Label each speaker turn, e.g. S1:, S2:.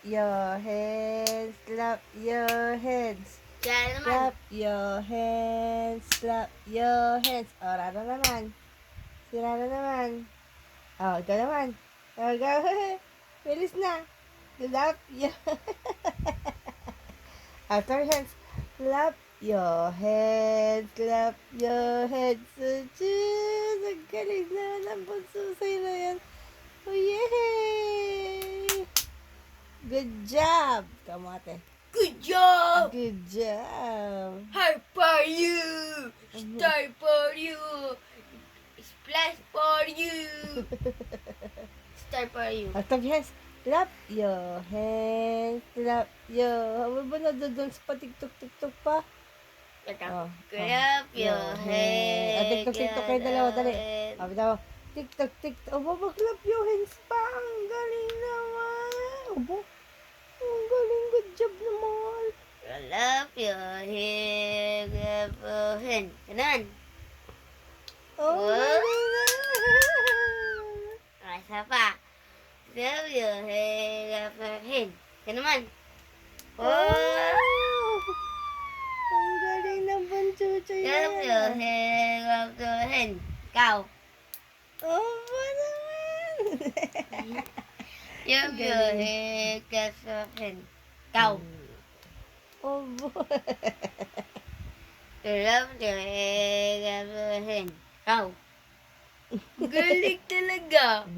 S1: your hands, clap your hands.
S2: Siya naman.
S1: Clap your hands, clap your hands. O, Rana naman. Si Rana naman. O, ikaw naman. O, ikaw. Bilis na. Clap your... After hands. Clap your hands, clap your hands. Diyos, ang galing na ng bunsusay na yan. Oh, yay! Good job! Kamate.
S2: Good job!
S1: Good job!
S2: High for you! Star for you! Splash for you! Star for you.
S1: After hands, clap your hands, clap your... Ano ba na doon sa patiktok-tiktok pa? Oh,
S2: Clap your hands.
S1: TikTok kayo dalawa, dali. Sabi daw, TikTok. Aba, clap your hands pa. Ang galing naman. Aba, ang galing. Good job naman.
S2: Clap your hands. Clap your hands. Ganun.
S1: Oh, galing na.
S2: Isa pa. Clap your hands. Clap your hands. Ganun naman.
S1: Oh, ang galing ng bunchuchoy na
S2: Clap your
S1: yan.
S2: hands. Clap your hands. Ikaw.
S1: Oh, ba naman?
S2: Clap your hands. Clap your hands. Ikaw.
S1: Oh, boy.
S2: Clap your hands. Clap your hands. Ikaw. Galing talaga.